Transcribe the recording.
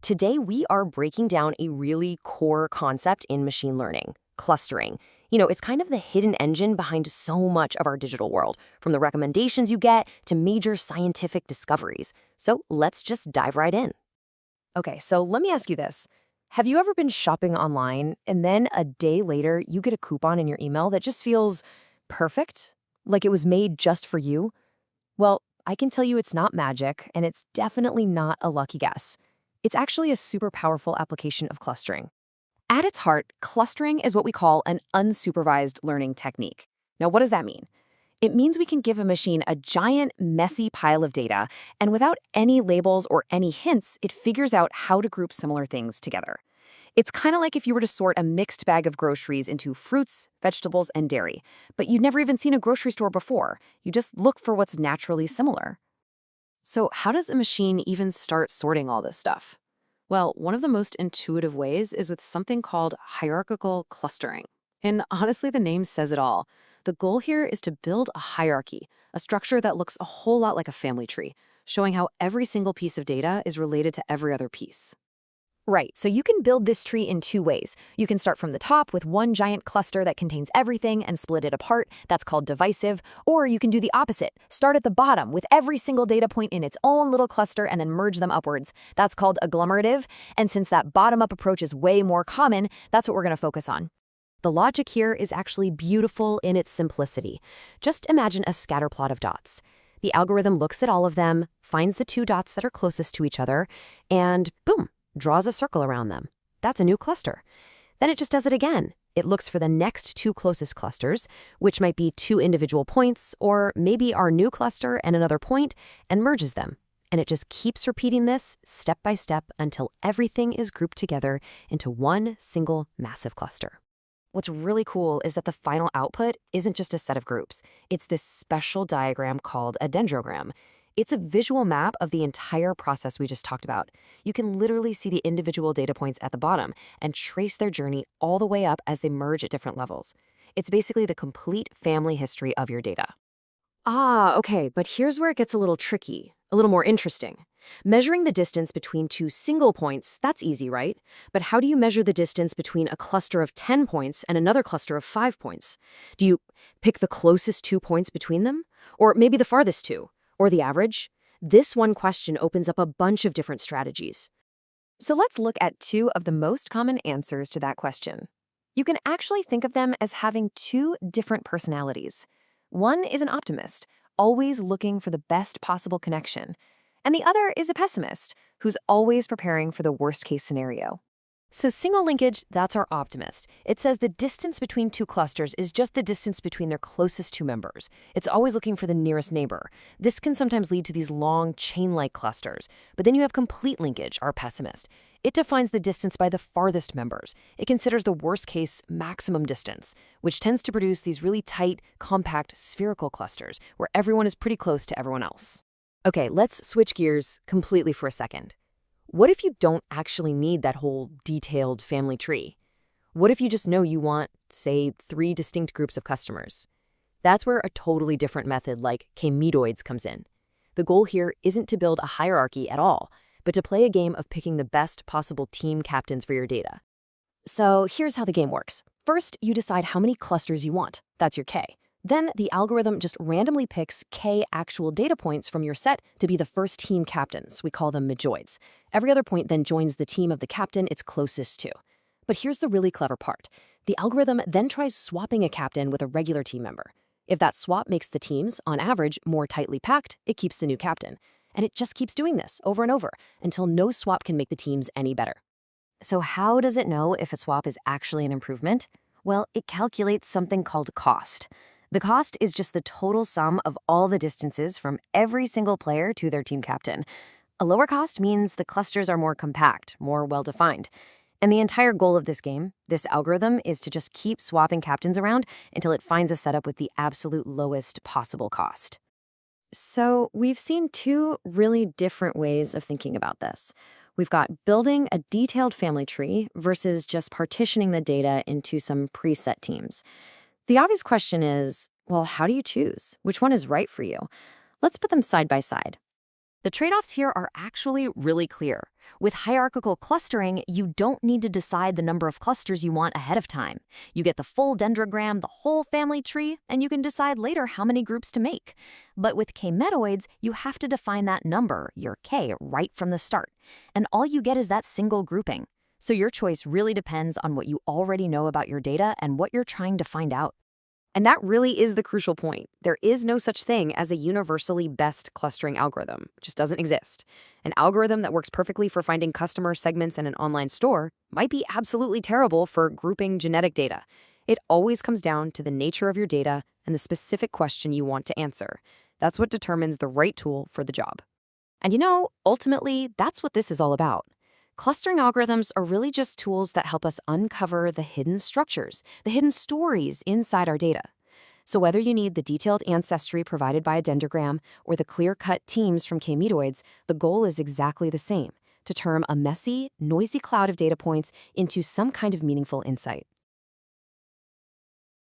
Today we are breaking down a really core concept in machine learning, clustering. It's kind of the hidden engine behind so much of our digital world, from the recommendations you get to major scientific discoveries. So let's just dive right in. Okay, so let me ask you this. Have you ever been shopping online and then a day later you get a coupon in your email that just feels perfect? Like it was made just for you? Well, I can tell you it's not magic, and it's definitely not a lucky guess. It's actually a super powerful application of clustering. At its heart, clustering is what we call an unsupervised learning technique. Now, what does that mean? It means we can give a machine a giant, messy pile of data, and without any labels or any hints, it figures out how to group similar things together. It's kind of like if you were to sort a mixed bag of groceries into fruits, vegetables, and dairy, but you've never even seen a grocery store before. You just look for what's naturally similar. So how does a machine even start sorting all this stuff? Well, one of the most intuitive ways is with something called hierarchical clustering. And honestly, the name says it all. The goal here is to build a hierarchy, a structure that looks a whole lot like a family tree, showing how every single piece of data is related to every other piece. Right, so you can build this tree in two ways. You can start from the top with one giant cluster that contains everything and split it apart. That's called divisive. Or you can do the opposite. Start at the bottom with every single data point in its own little cluster and then merge them upwards. That's called agglomerative. And since that bottom-up approach is way more common, that's what we're going to focus on. The logic here is actually beautiful in its simplicity. Just imagine a scatter plot of dots. The algorithm looks at all of them, finds the two dots that are closest to each other, and boom, draws a circle around them. That's a new cluster. Then it just does it again. It looks for the next two closest clusters, which might be two individual points, or maybe our new cluster and another point, and merges them. And it just keeps repeating this step by step until everything is grouped together into one single massive cluster. What's really cool is that the final output isn't just a set of groups. It's this special diagram called a dendrogram. It's a visual map of the entire process we just talked about. You can literally see the individual data points at the bottom and trace their journey all the way up as they merge at different levels. It's basically the complete family history of your data. Okay, but here's where it gets a little tricky, a little more interesting. Measuring the distance between two single points, that's easy, right? But how do you measure the distance between a cluster of 10 points and another cluster of 5 points? Do you pick the closest 2 points between them? Or maybe the farthest two? Or the average? This one question opens up a bunch of different strategies. So let's look at two of the most common answers to that question. You can actually think of them as having two different personalities. One is an optimist, always looking for the best possible connection. And the other is a pessimist, who's always preparing for the worst-case scenario. So single linkage, that's our optimist. It says the distance between two clusters is just the distance between their closest two members. It's always looking for the nearest neighbor. This can sometimes lead to these long chain-like clusters. But then you have complete linkage, our pessimist. It defines the distance by the farthest members. It considers the worst-case maximum distance, which tends to produce these really tight, compact, spherical clusters where everyone is pretty close to everyone else. Okay, let's switch gears completely for a second. What if you don't actually need that whole detailed family tree? What if you just know you want, say, 3 distinct groups of customers? That's where a totally different method like K-medoids comes in. The goal here isn't to build a hierarchy at all, but to play a game of picking the best possible team captains for your data. So here's how the game works. First, you decide how many clusters you want. That's your K. Then the algorithm just randomly picks K actual data points from your set to be the first team captains. We call them medoids. Every other point then joins the team of the captain it's closest to. But here's the really clever part. The algorithm then tries swapping a captain with a regular team member. If that swap makes the teams, on average, more tightly packed, it keeps the new captain. And it just keeps doing this over and over until no swap can make the teams any better. So how does it know if a swap is actually an improvement? Well, it calculates something called cost. The cost is just the total sum of all the distances from every single player to their team captain. A lower cost means the clusters are more compact, more well-defined. And the entire goal of this game, this algorithm, is to just keep swapping captains around until it finds a setup with the absolute lowest possible cost. So we've seen two really different ways of thinking about this. We've got building a detailed family tree versus just partitioning the data into some preset teams. The obvious question is, well, how do you choose? Which one is right for you? Let's put them side by side. The trade-offs here are actually really clear. With hierarchical clustering, you don't need to decide the number of clusters you want ahead of time. You get the full dendrogram, the whole family tree, and you can decide later how many groups to make. But with K-medoids, you have to define that number, your K, right from the start. And all you get is that single grouping. So your choice really depends on what you already know about your data and what you're trying to find out. And that really is the crucial point. There is no such thing as a universally best clustering algorithm. It just doesn't exist. An algorithm that works perfectly for finding customer segments in an online store might be absolutely terrible for grouping genetic data. It always comes down to the nature of your data and the specific question you want to answer. That's what determines the right tool for the job. And ultimately, that's what this is all about. Clustering algorithms are really just tools that help us uncover the hidden structures, the hidden stories inside our data. So whether you need the detailed ancestry provided by a dendrogram or the clear-cut teams from K-medoids, the goal is exactly the same: to turn a messy, noisy cloud of data points into some kind of meaningful insight.